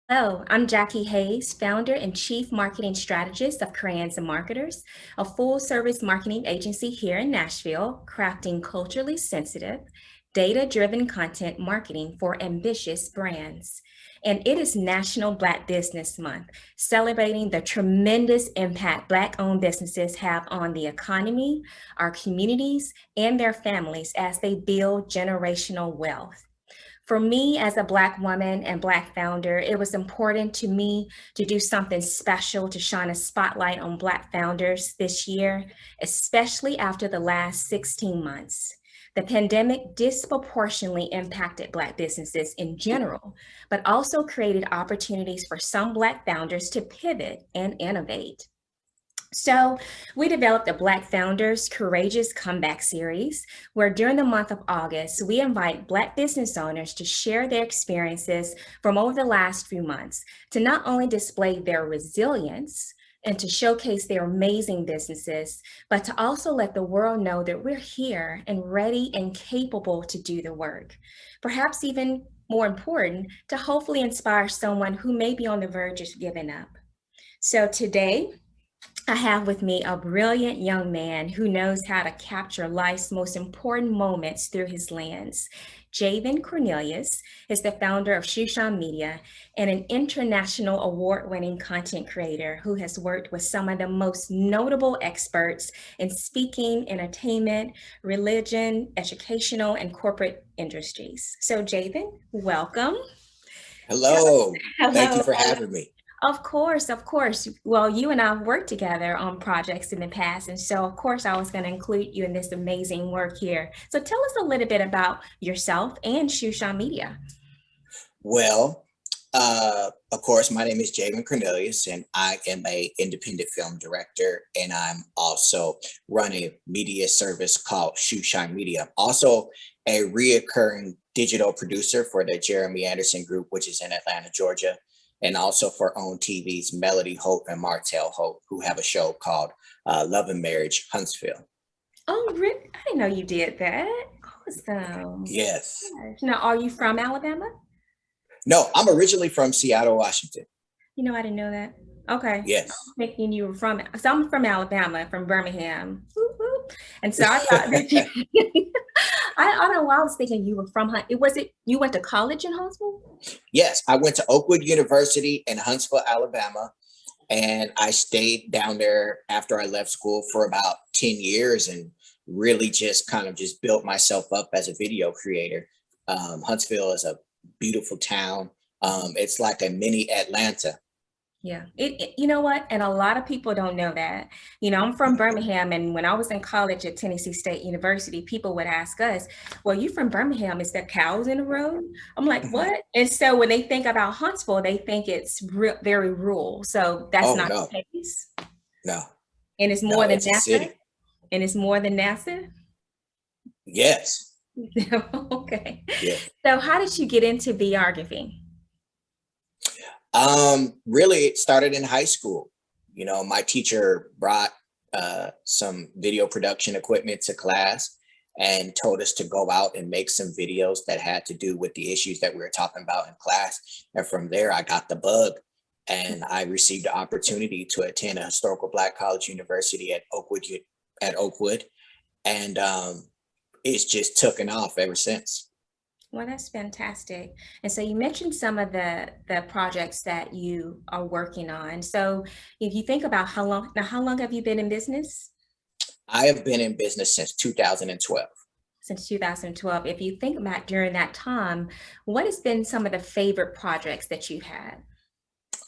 Hello, I'm Jackie Hayes, founder and chief marketing strategist of Crayons and Marketers, a full service marketing agency here in Nashville, crafting culturally sensitive, data driven content marketing for ambitious brands. And it is National Black Business Month, celebrating the tremendous impact Black owned businesses have on the economy, our communities, and their families as they build generational wealth. For me, as a Black woman and Black founder, it was important to me to do something special to shine a spotlight on Black founders this year, especially after the last 16 months. The pandemic disproportionately impacted Black businesses in general, but also created opportunities for some Black founders to pivot and innovate. So, we developed a Black Founders Courageous Comeback series, where during the month of August, we invite Black business owners to share their experiences from over the last few months to not only display their resilience and to showcase their amazing businesses, but to also let the world know that we're here and ready and capable to do the work. Perhaps even more important, to hopefully inspire someone who may be on the verge of giving up. So, today, I have with me a brilliant young man who knows how to capture life's most important moments through his lens. Javan Cornelius is the founder of Shoeshine Media and an international award-winning content creator who has worked with some of the most notable experts in speaking, entertainment, religion, educational, and corporate industries. So Javan, welcome. Hello. Thank Hello. you for having me. Of course, of course. Well, you and I have worked together on projects in the past, and so of course I was going to include you in this amazing work here. So tell us a little bit about yourself and Shoeshine Media. Well, of course, my name is Javan Cornelius, and I am a independent film director, and I'm also running a media service called Shoeshine Media. I'm also a reoccurring digital producer for the Jeremy Anderson Group, which is in Atlanta, Georgia, and also for OWN TV's Melody Hope and Martell Hope, who have a show called Love and Marriage Huntsville. Oh, really? I didn't know you did that. Awesome. Yes. Now, are you from Alabama? No, I'm originally from Seattle, Washington. I didn't know that. Okay. Yes. I'm thinking you were so I'm from Alabama, from Birmingham. Whoop, whoop. And so I thought that you, I don't know why I was thinking you were from Hunt. Was it you went to college in Huntsville? Yes, I went to Oakwood University in Huntsville, Alabama, and I stayed down there after I left school for about 10 years and really just kind of just built myself up as a video creator. Huntsville is a beautiful town. It's like a mini Atlanta. Yeah. You know what? And a lot of people don't know that. I'm from Birmingham, and when I was in college at Tennessee State University, people would ask us, "Well, you from Birmingham? Is there cows in the road?" I'm like, Mhm. "What?" And so when they think about Huntsville, they think it's very rural. So that's Oh not no, the case. no, And it's more no, than it's a NASA. city. And it's more than NASA. Yes, Okay. yeah. So how did you get into videography? Really, it started in high school. You know, my teacher brought some video production equipment to class and told us to go out and make some videos that had to do with the issues that we were talking about in class. And from there, I got the bug and I received the opportunity to attend a historical Black college university at Oakwood. And it's just taken off ever since. Well, that's fantastic. And so you mentioned some of the projects that you are working on. So if you think about how long have you been in business? I have been in business since 2012. Since 2012. If you think about during that time, what has been some of the favorite projects that you had?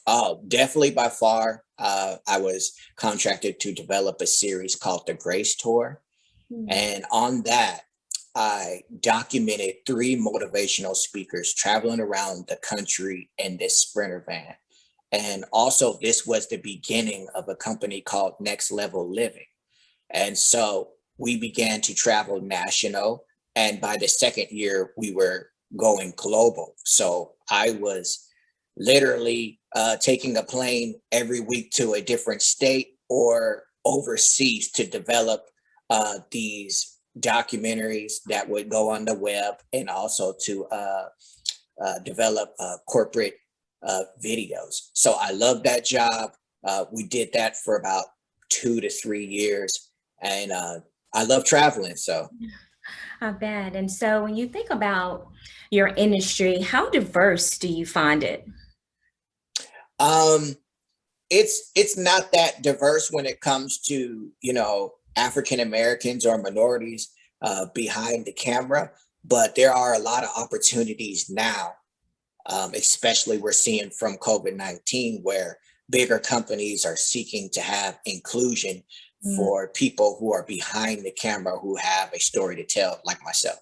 Oh, definitely by far. I was contracted to develop a series called the Grace Tour. Hmm. And on that, I documented three motivational speakers traveling around the country in this Sprinter van. And also, this was the beginning of a company called Next Level Living. And so we began to travel national. And by the second year, we were going global. So I was literally taking a plane every week to a different state or overseas to develop these documentaries that would go on the web and also to develop corporate videos. So I love that job. We did that for about 2 to 3 years, and I love traveling. So I bet. And so when you think about your industry, how diverse do you find it? um, it's not that diverse when it comes to African Americans or minorities behind the camera, but there are a lot of opportunities now, especially we're seeing from COVID-19, where bigger companies are seeking to have inclusion Mm. for people who are behind the camera who have a story to tell, like myself.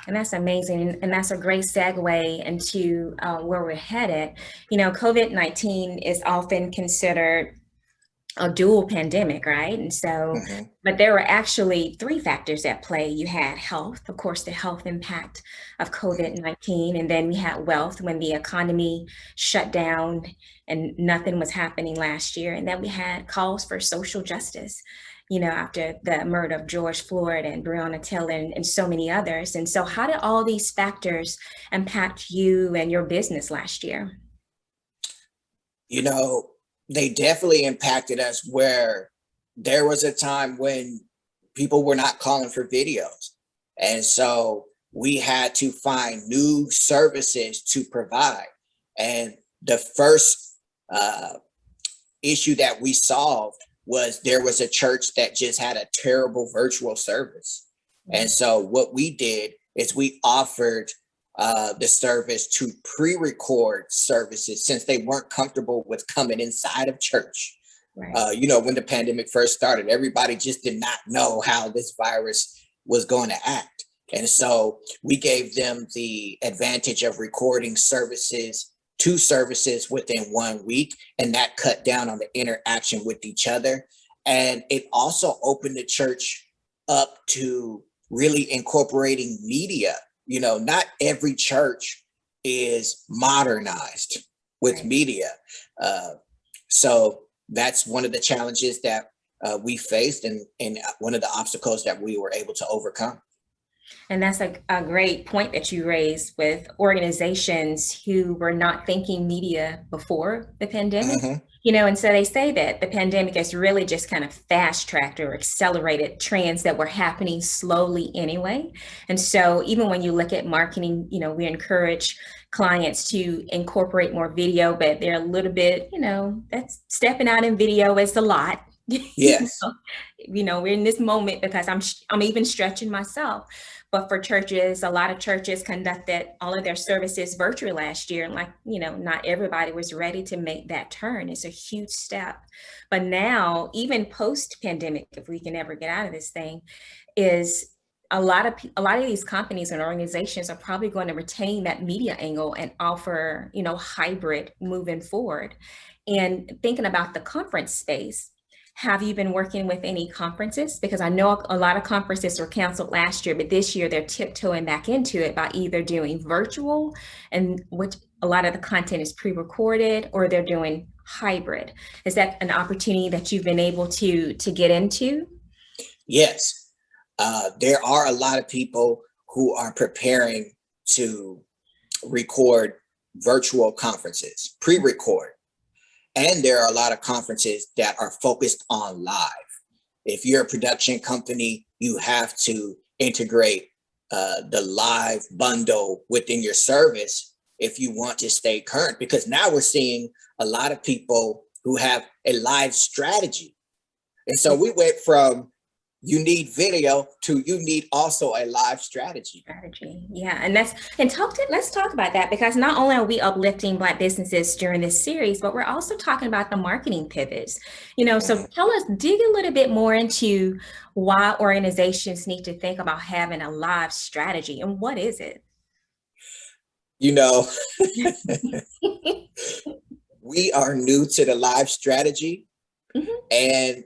And that's amazing. And that's a great segue into where we're headed. You know, COVID-19 is often considered a dual pandemic, right? And so, Mhm. but there were actually three factors at play. You had health, of course, the health impact of COVID-19, and then we had wealth when the economy shut down and nothing was happening last year. And then we had calls for social justice, you know, after the murder of George Floyd and Breonna Taylor and so many others. And so how did all these factors impact you and your business last year? You know, they definitely impacted us, where there was a time when people were not calling for videos. And so we had to find new services to provide. And the first uh, issue that we solved was there was a church that just had a terrible virtual service. And so what we did is we offered the service to pre-record services, since they weren't comfortable with coming inside of church. Right. When the pandemic first started, everybody just did not know how this virus was going to act. And so we gave them the advantage of recording two services within 1 week, and that cut down on the interaction with each other. And it also opened the church up to really incorporating media. Not every church is modernized with Right. media. So that's one of the challenges that we faced, and one of the obstacles that we were able to overcome. And that's a great point that you raised with organizations who were not thinking media before the pandemic. Hmm. You know, and so they say that the pandemic has really just kind of fast tracked or accelerated trends that were happening slowly anyway. And so even when you look at marketing, you know, we encourage clients to incorporate more video, but they're a little bit, you know, that's stepping out in video is a lot. Yes. We're in this moment because I'm even stretching myself. But for churches, a lot of churches conducted all of their services virtual last year. And not everybody was ready to make that turn. It's a huge step. But now, even post-pandemic, if we can ever get out of this thing, is a lot of these companies and organizations are probably going to retain that media angle and offer, hybrid moving forward. And thinking about the conference space, have you been working with any conferences? Because I know a lot of conferences were canceled last year, but this year they're tiptoeing back into it by either doing virtual, and which a lot of the content is pre-recorded, or they're doing hybrid. Is that an opportunity that you've been able to get into? Yes. There are a lot of people who are preparing to record virtual conferences, pre-record. And there are a lot of conferences that are focused on live. If you're a production company, you have to integrate the live bundle within your service if you want to stay current, because now we're seeing a lot of people who have a live strategy. And so we went from you need video to you need also a live strategy. Strategy. Yeah. Let's talk about that, because not only are we uplifting Black businesses during this series, but we're also talking about the marketing pivots. So Mhm. dig a little bit more into why organizations need to think about having a live strategy, and what is it? You know, we are new to the live strategy, Mhm. and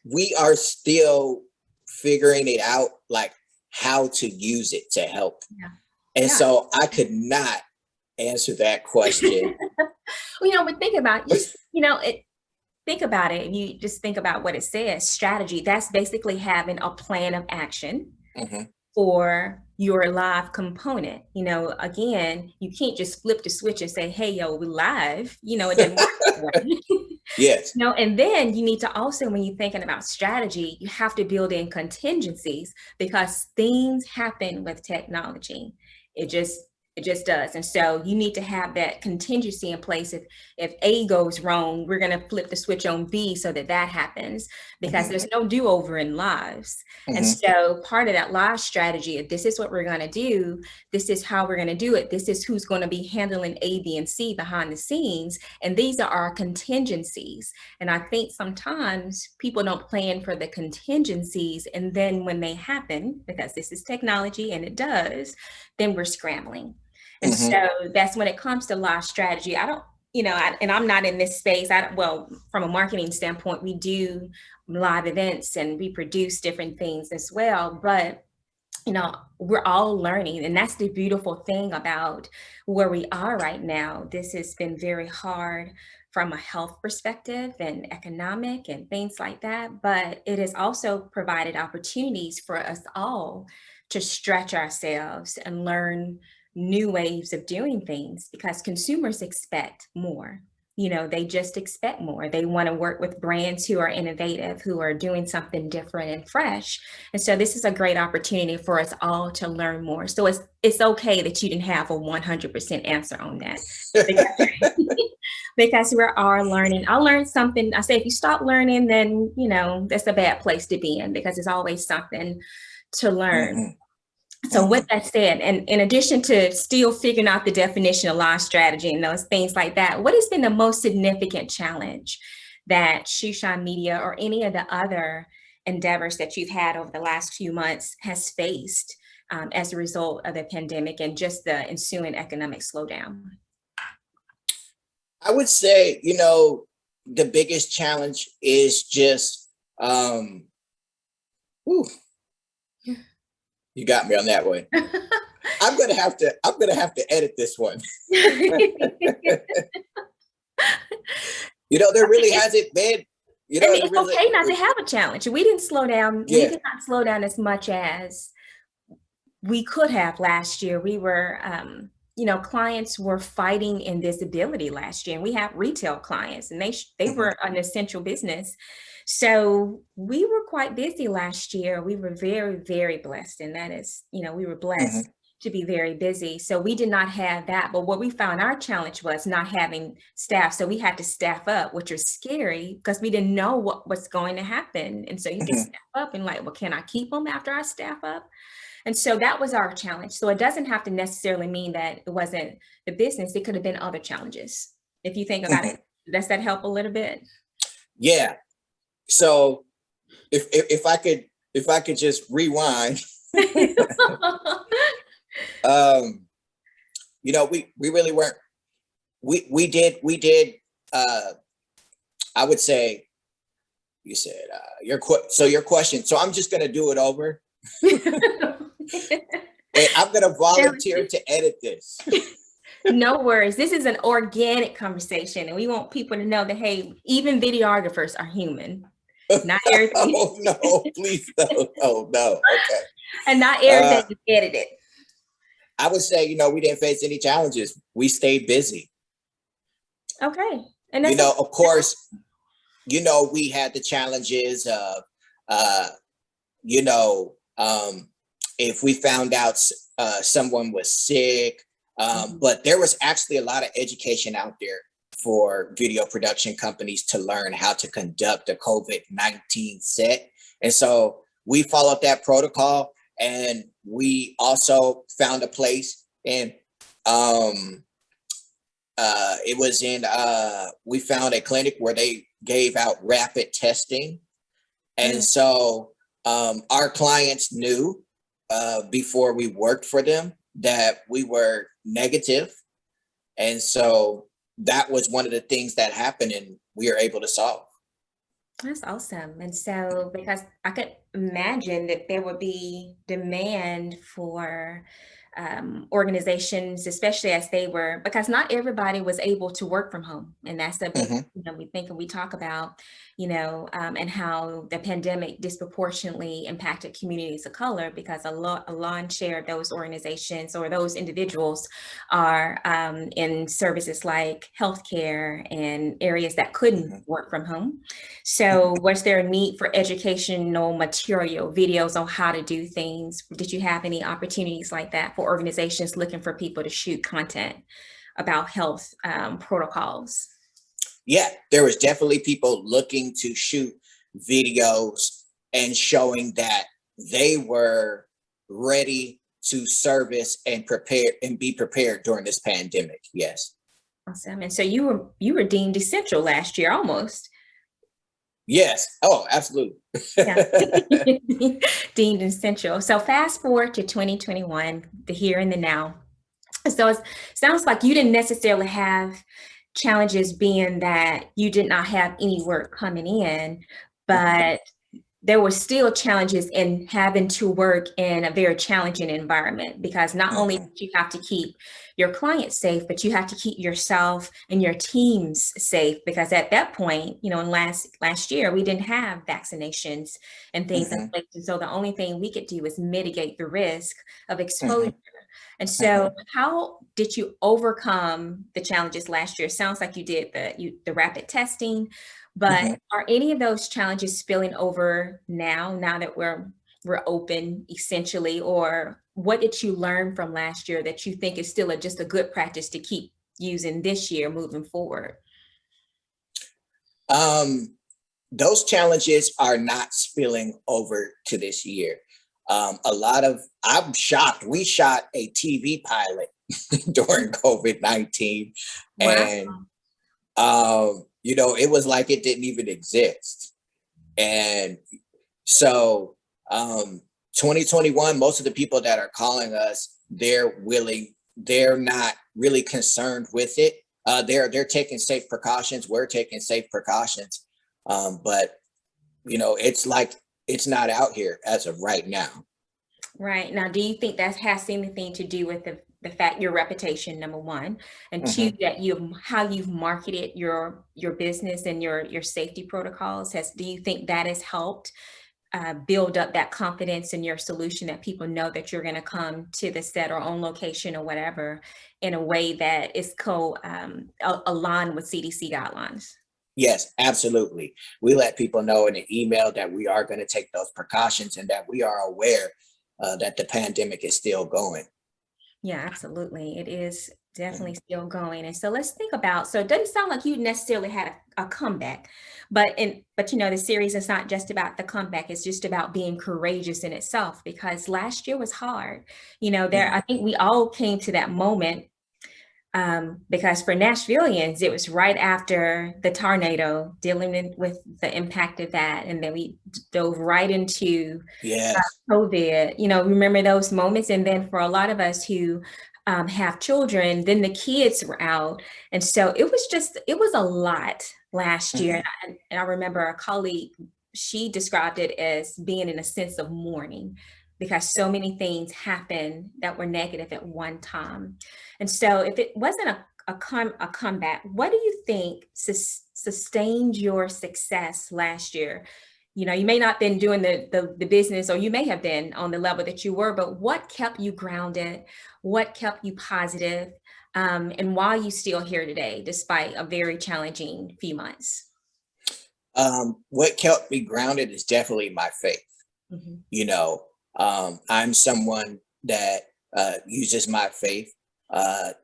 we are still figuring it out, like how to use it to help. Yeah. And Yeah. so I could not answer that question. But think about it. You just think about what it says, strategy. That's basically having a plan of action Mhm. for your live component. Again, you can't just flip the switch and say, hey, yo, we live. It doesn't work that way. Yes. And then you need to also, when you're thinking about strategy, you have to build in contingencies because things happen with technology. It just it just does. And so you need to have that contingency in place. If A goes wrong, we're going to flip the switch on B so that happens, because Hmm. there's no do-over in lives. And Hmm. so part of that live strategy, if this is what we're going to do, this is how we're going to do it, this is who's going to be handling A, B, and C behind the scenes. And these are our contingencies. And I think sometimes people don't plan for the contingencies. And then when they happen, because this is technology and it does, then we're scrambling. And Hmm. so that's when it comes to live strategy. I don't, and I'm not in this space. Well, from a marketing standpoint, we do live events and we produce different things as well. But we're all learning. And that's the beautiful thing about where we are right now. This has been very hard from a health perspective and economic and things like that. But it has also provided opportunities for us all to stretch ourselves and learn new ways of doing things, because consumers expect more. They just expect more. They want to work with brands who are innovative, who are doing something different and fresh. And so this is a great opportunity for us all to learn more. So it's okay that you didn't have a 100% answer on that, because, because we're all learning. I learned something. I say if you stop learning, then that's a bad place to be in, because there's always something to learn. Hmm. So with Hmm. that said, and in addition to still figuring out the definition of live strategy and those things like that, what has been the most significant challenge that Shoeshine Media or any of the other endeavors that you've had over the last few months has faced as a result of the pandemic and just the ensuing economic slowdown? I would say, the biggest challenge is just, whew, you got me on that one. I'm gonna have to edit this one. There really hasn't been, And there it's really, okay not to have a challenge. We didn't slow down. We yeah. did not slow down as much as we could have last year. We were, clients were fighting invisibility last year, and we have retail clients, and they Hmm. were an essential business. So we were quite busy last year. We were very, very blessed, and that is, we were blessed Hmm. to be very busy. So we did not have that. But what we found our challenge was not having staff. So we had to staff up, which was scary because we didn't know what was going to happen. And so you just Hmm. staff up and like, well, can I keep them after I staff up? And so that was our challenge. So it doesn't have to necessarily mean that it wasn't the business. It could have been other challenges. If you think about Hmm. it, does that help a little bit? Yeah. So if I could just rewind, um, we really weren't. We did. Uh, I would say you said your question. So I'm just gonna do it over, and I'm gonna volunteer to edit this. No worries. This is an organic conversation, and we want people to know that, hey, even videographers are human. Not everything, Oh no, please no, no, no. Okay. and not Uh, everything is edited. I would say, we didn't face any challenges. We stayed busy. Okay. And that's okay. Of course, we had the challenges of, uh, you know, um, if we found out someone was sick, Mhm. but there was actually a lot of education out there for video production companies to learn how to conduct a COVID-19 set. And so we followed that protocol, and we also found a place, and um, it was in, we found a clinic where they gave out rapid testing. And Mm. so our clients knew before we worked for them that we were negative. And so that was one of the things that happened, and we were able to solve. That's awesome. And so, because I could imagine that there would be demand for organizations, especially as they were, because not everybody was able to work from home. And that's a big, Mhm. we think and we talk about, and how the pandemic disproportionately impacted communities of color, because a lion's share of those organizations or those individuals are in services like healthcare and areas that couldn't Mhm. work from home. So was there a need for educational material, videos on how to do things? Did you have any opportunities like that for organizations looking for people to shoot content about health protocols? Yeah, there was definitely people looking to shoot videos and showing that they were ready to service and prepare and be prepared during this pandemic. Yes. Awesome. And so you were deemed essential last year almost. Yes. Oh, absolutely. Yeah. Deemed essential. So fast forward to 2021, the here and the now. So it sounds like you didn't necessarily have challenges being that you did not have any work coming in, Mhm. but there were still challenges in having to work in a very challenging environment, because not only do Mhm. you have to keep your clients safe, but you have to keep yourself and your teams safe, because at that point, in last year, we didn't have vaccinations and things in Mhm. place. And so the only thing we could do was mitigate the risk of exposure. Mhm. And so Mhm. how did you overcome the challenges last year? Sounds like you did the rapid testing, but Mhm. are any of those challenges spilling over now that we're open essentially? Or what did you learn from last year that you think is still just a good practice to keep using this year moving forward? Um, those challenges are not spilling over to this year. I'm shocked. We shot a TV pilot during COVID-19, Wow. and it was like it didn't even exist. And so, um, 2021, most of the people that are calling us, they're not really concerned with it. They're taking safe precautions. We're taking safe precautions. But it's like it's not out here as of right now. Right. Now, do you think that has anything to do with the fact your reputation, number one, and two, Mhm. that how you've marketed your business and your safety protocols? Do you think that has helped build up that confidence in your solution, that people know that you're going to come to the set or on location or whatever in a way that is aligned with CDC guidelines? Yes, absolutely. We let people know in an email that we are going to take those precautions and that we are aware that the pandemic is still going. Yeah, absolutely. It is definitely Mhm. still going. And so let's think about, so it doesn't sound like you necessarily had a comeback, but the series is not just about the comeback, it's just about being courageous in itself, because last year was hard. I Mhm. think we all came to that moment, because for Nashvillians, it was right after the tornado, dealing with the impact of that. And then we dove right into Yes. COVID, remember those moments. And then for a lot of us who have children, then the kids were out. And so it was a lot last year. Mhm. And I remember a colleague, she described it as being in a sense of mourning, because so many things happened that were negative at one time. And so if it wasn't a comeback, what do you think sustained your success last year? You may not been doing the business, or you may have been on the level that you were, but what kept you grounded? What kept you positive? And why are you still here today, despite a very challenging few months? What kept me grounded is definitely my faith. Mhm. You know, I'm someone that uses my faith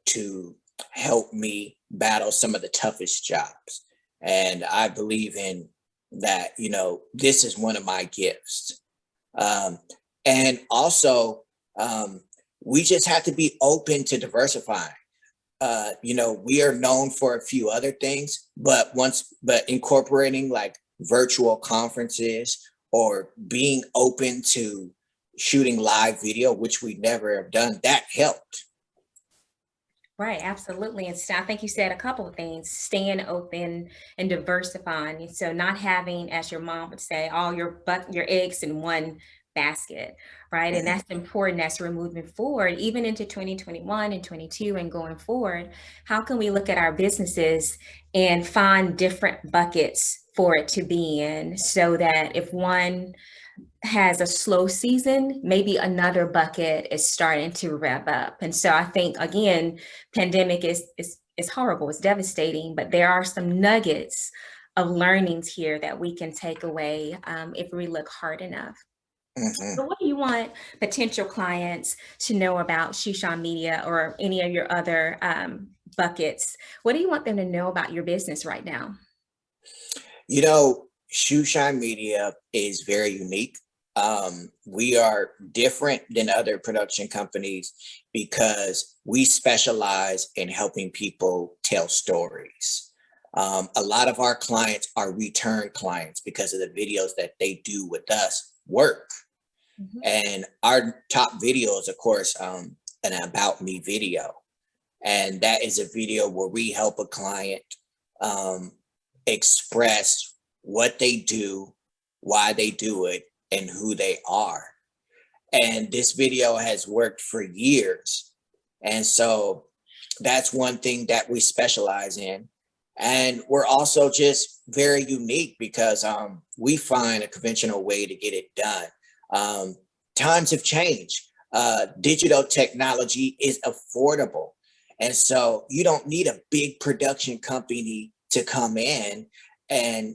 to help me battle some of the toughest jobs. And I believe in that, this is one of my gifts. Um, and also, um, we just have to be open to diversifying. We are known for a few other things, but incorporating like virtual conferences or being open to shooting live video, which we never have done, that helped. Right, absolutely. And so I think you said a couple of things: staying open and diversifying. And so not having, as your mom would say, all your eggs in one basket, right? And that's important as we're moving forward, even into 2021 and 22 and going forward. How can we look at our businesses and find different buckets for it to be in, so that if one has a slow season, maybe another bucket is starting to rev up. And so I think, again, pandemic is horrible, it's devastating, but there are some nuggets of learnings here that we can take away if we look hard enough. So what do you want potential clients to know about Shoeshine Media or any of your other buckets? What do you want them to know about your business right now? You know, Shoeshine Media is very unique. We are different than other production companies because we specialize in helping people tell stories. A lot of our clients are return clients because of the videos that they do with us work. And our top video is, of course, an About Me video. And that is a video where we help a client express what they do, why they do it, and who they are. And this video has worked for years. And so that's one thing that we specialize in. And we're also just very unique because we find a conventional way to get it done. Times have changed. Digital technology is affordable. And so you don't need a big production company to come in and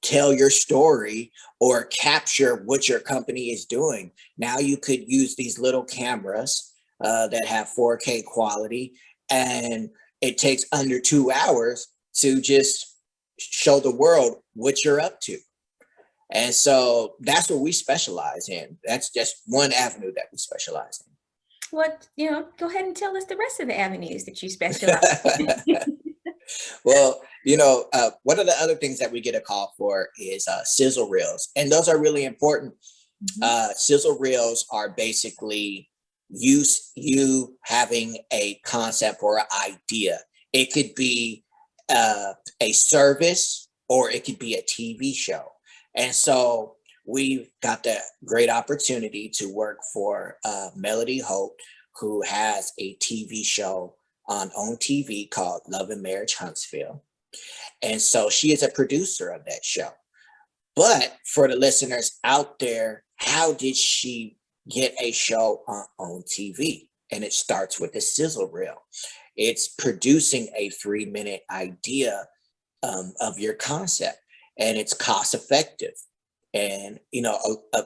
tell your story or capture what your company is doing. Now you could use these little cameras that have 4K quality, and it takes under 2 hours to just show the world what you're up to. And so that's what we specialize in. That's just one avenue that we specialize in. What, go ahead and tell us the rest of the avenues that you specialize in. Well, one of the other things that we get a call for is sizzle reels, and those are really important. Sizzle reels are basically you having a concept or an idea. It could be a service or it could be a TV show. And so we've got the great opportunity to work for Melody Holt, who has a TV show on OWN TV called Love and Marriage Huntsville. And so she is a producer of that show. But for the listeners out there, how did she get a show on OWN TV? And it starts with a sizzle reel. It's producing a 3-minute idea of your concept, and it's cost effective. And,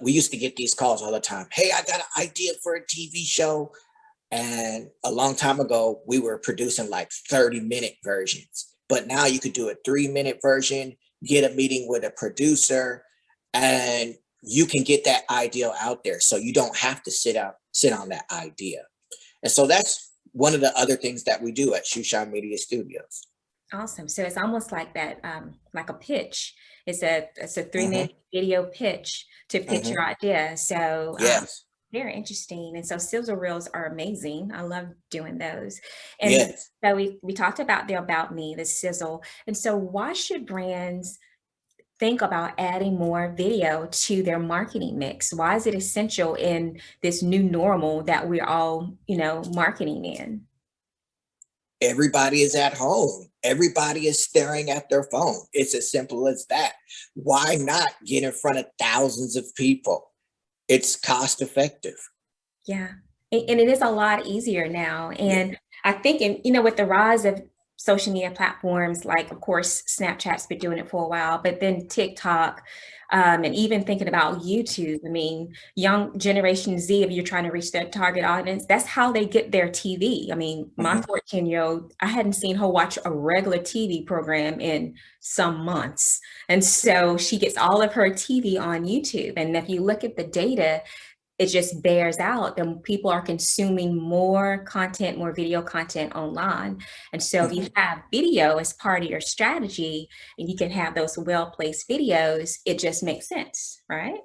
we used to get these calls all the time. Hey, I got an idea for a TV show. And a long time ago, we were producing like 30-minute versions. But now you could do a 3-minute version, get a meeting with a producer, and you can get that idea out there. So you don't have to sit on that idea. And so that's one of the other things that we do at Shoeshine Media Studios. Awesome. So it's almost like that, like a pitch. It's a 3-minute video pitch to pitch your idea. So yes. Very interesting. And so sizzle reels are amazing. I love doing those. And yes. so we talked about the About Me, the sizzle. And so why should brands think about adding more video to their marketing mix? Why is it essential in this new normal that we're all, marketing in? Everybody is at home. Everybody is staring at their phone. It's as simple as that. Why not get in front of thousands of people? It's cost effective. Yeah. And it is a lot easier now. And I think, with the rise of social media platforms, like, of course, Snapchat's been doing it for a while, but then TikTok, and even thinking about YouTube. I mean, young Generation Z, if you're trying to reach their target audience, that's how they get their TV. I mean, my 14-year-old, I hadn't seen her watch a regular TV program in some months. And so she gets all of her TV on YouTube. And if you look at the data, it just bears out that people are consuming more content, more video content online. And so if you have video as part of your strategy and you can have those well-placed videos, it just makes sense, right?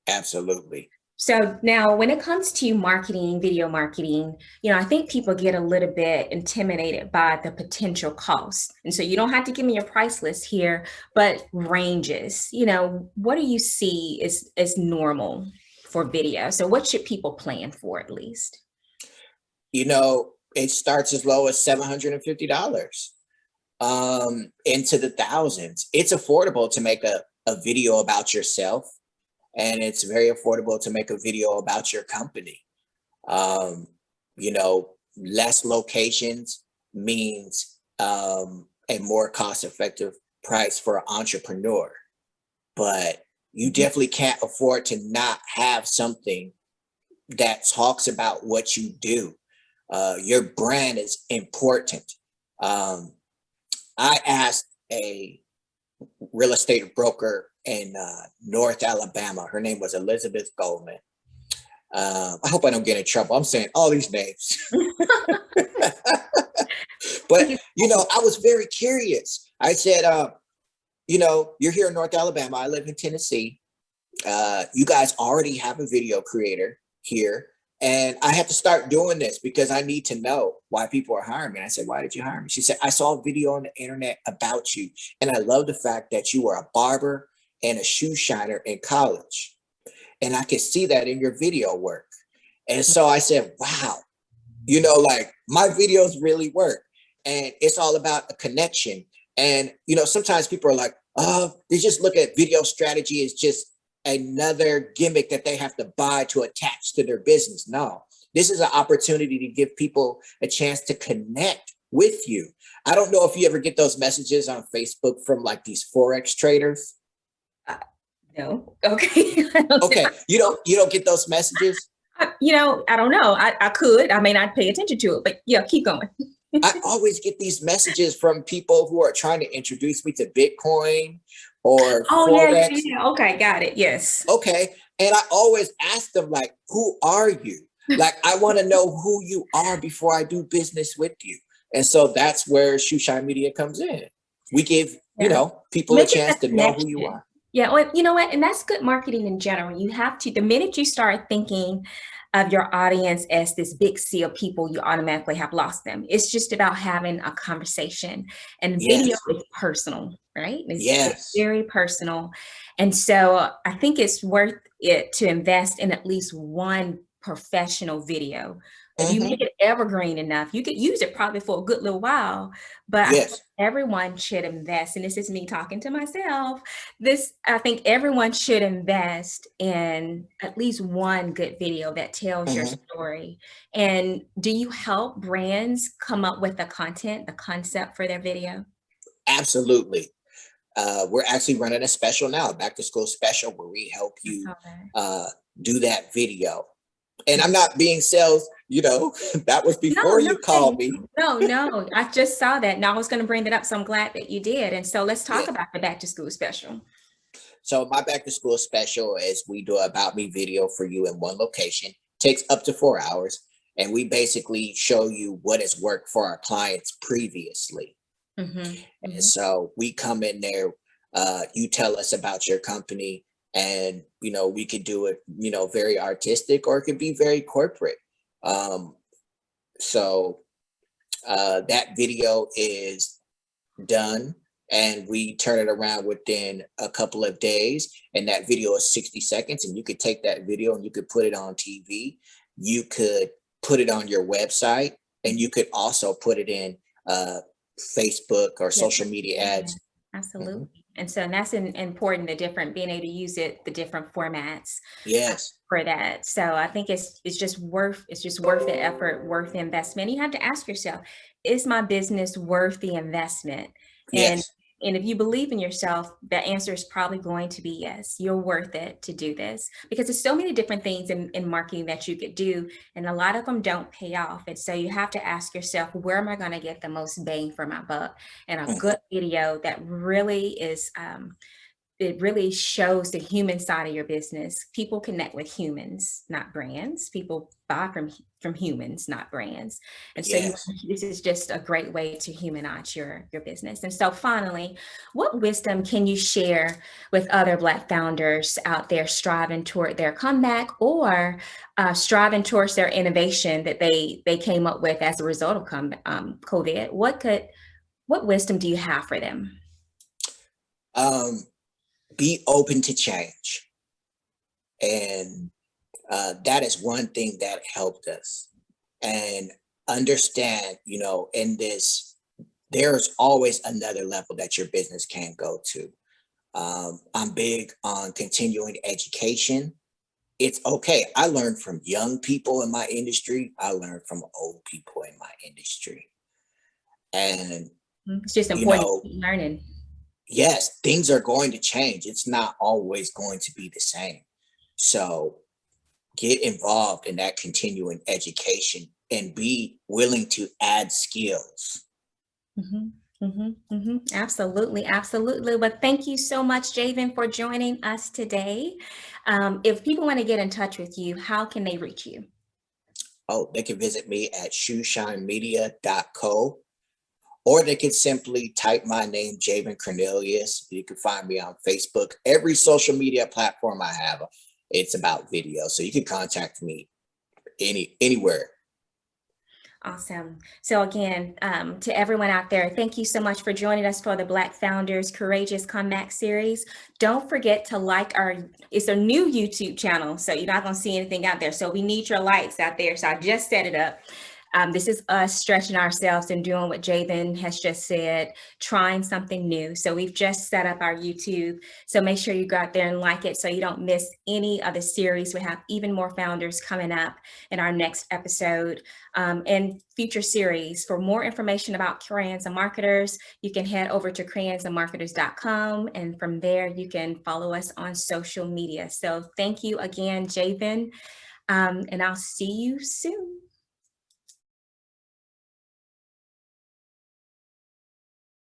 Absolutely. So now when it comes to marketing, video marketing, I think people get a little bit intimidated by the potential cost. And so you don't have to give me your price list here, but ranges, what do you see as normal? for video? So what should people plan for at least? It starts as low as $750 into the thousands. It's affordable to make a video about yourself, and it's very affordable to make a video about your company. Um, Less locations means a more cost-effective price for an entrepreneur, but you definitely can't afford to not have something that talks about what you do. Your brand is important. I asked a real estate broker in North Alabama. Her name was Elizabeth Goldman. I hope I don't get in trouble. I'm saying all these names. But, I was very curious. I said, you're here in North Alabama. I live in Tennessee. You guys already have a video creator here. And I have to start doing this because I need to know why people are hiring me. And I said, why did you hire me? She said, I saw a video on the internet about you. And I love the fact that you were a barber and a shoe shiner in college. And I could see that in your video work. And so I said, wow, my videos really work. And it's all about a connection. And, sometimes people are like, oh, they just look at video strategy as just another gimmick that they have to buy to attach to their business. No, this is an opportunity to give people a chance to connect with you. I don't know if you ever get those messages on Facebook from like these Forex traders. No. Okay. Okay. You don't get those messages? I don't know. I could. I may not pay attention to it, but yeah, keep going. I always get these messages from people who are trying to introduce me to Bitcoin or Forex. Yeah. Okay, got it. Yes. Okay. And I always ask them, like, who are you? Like, I want to know who you are before I do business with you. And so that's where Shoeshine Media comes in. We give, people a chance to know who you are. Yeah, well, you know what? And that's good marketing in general. You have to, the minute you start thinking of your audience as this big sea of people, you automatically have lost them. It's just about having a conversation, and video is personal, right? It's very personal. And so I think it's worth it to invest in at least one professional video. If you make it evergreen enough, you could use it probably for a good little while, but I think everyone should invest. And this is me talking to myself. I think everyone should invest in at least one good video that tells your story. And do you help brands come up with the concept for their video? Absolutely. We're actually running a special now, a back to school special, where we help you do that video. And I'm not being sales, that was before you called me. No, I just saw that. And I was going to bring that up. So I'm glad that you did. And so let's talk about the back to school special. So my back to school special is we do an About Me video for you in one location. Takes up to 4 hours. And we basically show you what has worked for our clients previously. And so we come in there, you tell us about your company. And, we could do it, very artistic, or it could be very corporate. So that video is done, and we turn it around within a couple of days. And that video is 60 seconds. And you could take that video and you could put it on TV. You could put it on your website, and you could also put it in Facebook or social media ads. Absolutely. And so that's important, being able to use the different formats for that. So I think it's just worth the effort, worth the investment. You have to ask yourself, is my business worth the investment? And if you believe in yourself, the answer is probably going to be yes, you're worth it to do this, because there's so many different things in marketing that you could do, and a lot of them don't pay off. And so you have to ask yourself, where am I going to get the most bang for my buck? And a good video that really is, it really shows the human side of your business. People connect with humans, not brands. People buy from humans, not brands. And so this is just a great way to humanize your business. And so finally, what wisdom can you share with other Black founders out there striving toward their comeback, or striving towards their innovation that they came up with as a result of COVID? What wisdom do you have for them? Be open to change, and That is one thing that helped us. And understand, in this, there's always another level that your business can go to. I'm big on continuing education. It's okay. I learned from young people in my industry. I learned from old people in my industry. And, It's just you important know, to keep learning. yes, things are going to change. It's not always going to be the same. So get involved in that continuing education and be willing to add skills. Absolutely, absolutely. But thank you so much, Javen, for joining us today. If people want to get in touch with you, how can they reach you? Oh, they can visit me at shoeshinemedia.co, or they can simply type my name, Javan Cornelius. You can find me on Facebook. Every social media platform I have, it's about video. So you can contact me anywhere. Awesome. So again, to everyone out there, thank you so much for joining us for the Black Founders Courageous Comeback series. Don't forget to like it's a new YouTube channel, so you're not going to see anything out there. So we need your likes out there. So I just set it up. This is us stretching ourselves and doing what Javen has just said, trying something new. So we've just set up our YouTube. So make sure you go out there and like it so you don't miss any of the series. We have even more founders coming up in our next episode and future series. For more information about Crayons and Marketers, you can head over to crayonsandmarketers.com. And from there, you can follow us on social media. So thank you again, Javen. And I'll see you soon.